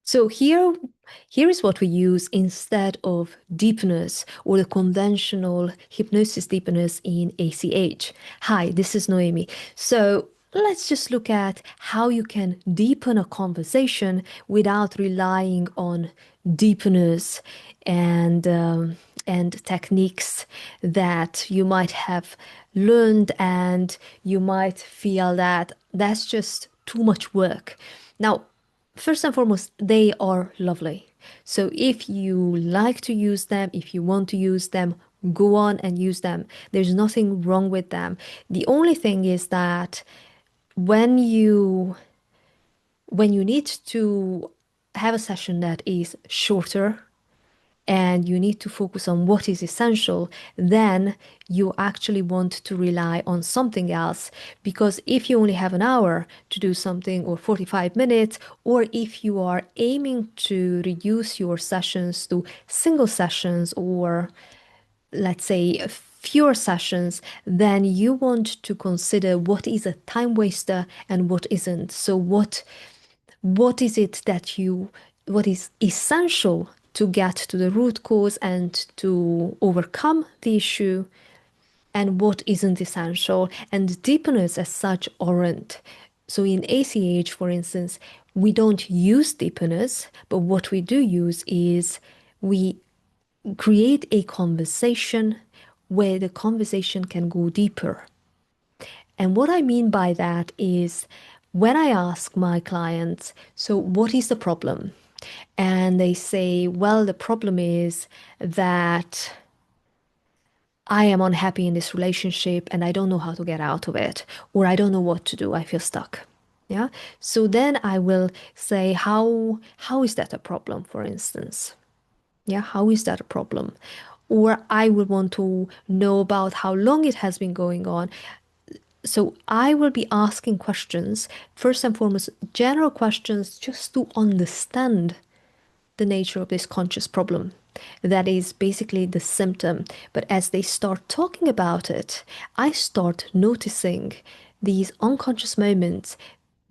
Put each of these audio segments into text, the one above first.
So here is what we use instead of deepeners or the conventional hypnosis deepeners in ACH. Hi, this is Noemi. So let's just look at how you can deepen a conversation without relying on deepeners and and techniques that you might have learned, and you might feel that that's just too much work. Now, first and foremost, they are lovely. So if you like to use them, if you want to use them, go on and use them. There's nothing wrong with them. The only thing is that when you when you need to have a session that is shorter and you need to focus on what is essential, then you actually want to rely on something else. Because if you only have an hour to do something, or 45 minutes, or if you are aiming to reduce your sessions to single sessions, or let's say fewer sessions, then you want to consider what is a time waster and what isn't. So what is it that you what is essential to get to the root cause and to overcome the issue, and what isn't essential. And deepeners as such aren't. So in ACH, for instance, we don't use deepeners, but what we do use is we create a conversation where the conversation can go deeper. And what I mean by that is, when I ask my clients, so what is the problem? And they say, well, the problem is that I am unhappy in this relationship and I don't know how to get out of it, or I don't know what to do. I feel stuck. Yeah. So then I will say, how is that a problem, for instance? Yeah, how is that a problem? Or I would want to know about how long it has been going on. So I will be asking questions, first and foremost, general questions, just to understand the nature of this conscious problem. That is basically the symptom. But as they start talking about it, I start noticing these unconscious moments,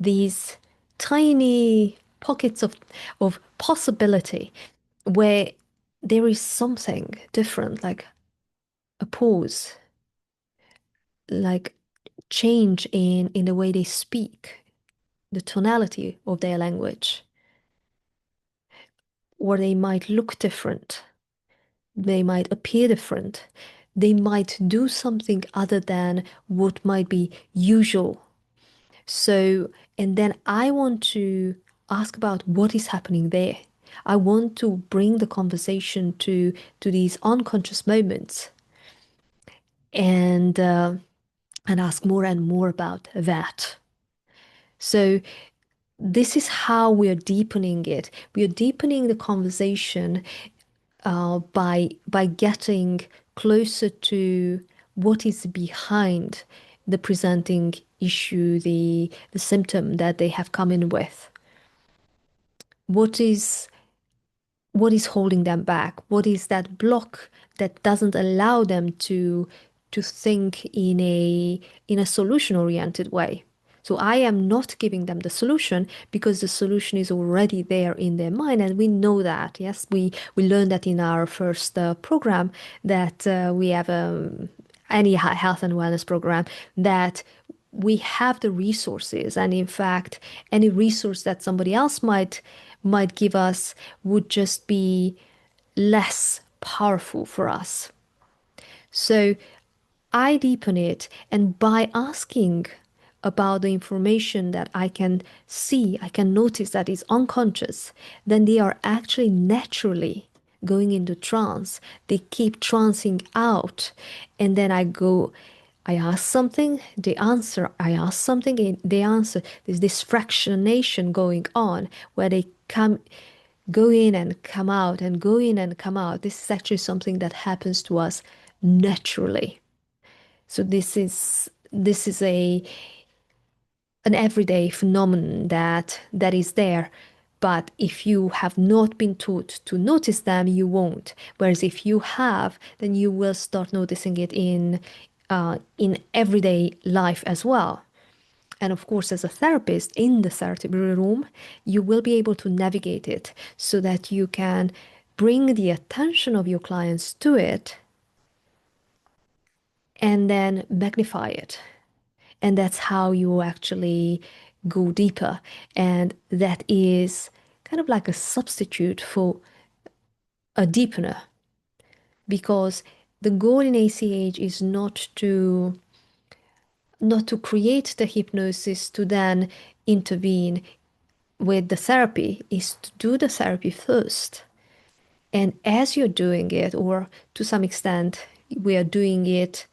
these tiny pockets of possibility where there is something different, like a pause, like change in the way they speak, the tonality of their language, or they might look different, they might appear different, they might do something other than what might be usual. So, and then I want to ask about what is happening there. I want to bring the conversation to these unconscious moments, and and ask more and more about that. So this is how we are deepening it. We are deepening the conversation by getting closer to what is behind the presenting issue, the symptom that they have come in with. What is holding them back? What is that block that doesn't allow them to think in a solution-oriented way? So I am not giving them the solution because the solution is already there in their mind, and we know that. Yes, we learned that in our first program, that we have any health and wellness program, that we have the resources, and in fact any resource that somebody else might give us would just be less powerful for us. So I deepen it, and by asking about the information that I can see, I can notice that is unconscious, then they are actually naturally going into trance. They keep trancing out, and then I ask something, they answer. I ask something, and they answer. There's this fractionation going on where they go in and come out, and go in and come out. This is actually something that happens to us naturally. So this is a an everyday phenomenon that is there. But if you have not been taught to notice them, you won't. Whereas if you have, then you will start noticing it in everyday life as well. And of course, as a therapist in the therapy room, you will be able to navigate it so that you can bring the attention of your clients to it and then magnify it. And that's how you actually go deeper. And that is kind of like a substitute for a deepener, because the goal in ACH is not to create the hypnosis to then intervene with the therapy, is to do the therapy first. And as you're doing it, or to some extent, we are doing it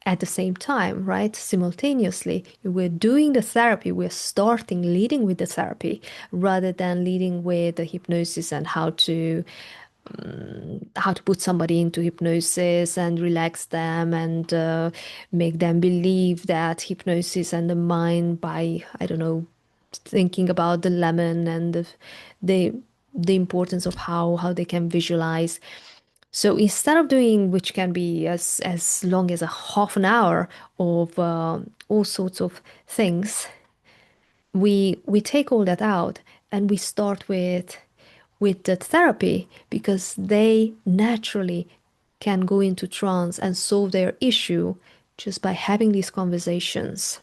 at the same time, right? Simultaneously, we're doing the therapy, we're starting leading with the therapy rather than leading with the hypnosis and how to put somebody into hypnosis and relax them and make them believe that hypnosis and the mind by, I don't know, thinking about the lemon and the, the importance of how they can visualize. So instead of doing, which can be as long as a half an hour of all sorts of things, we take all that out and we start with the therapy, because they naturally can go into trance and solve their issue just by having these conversations.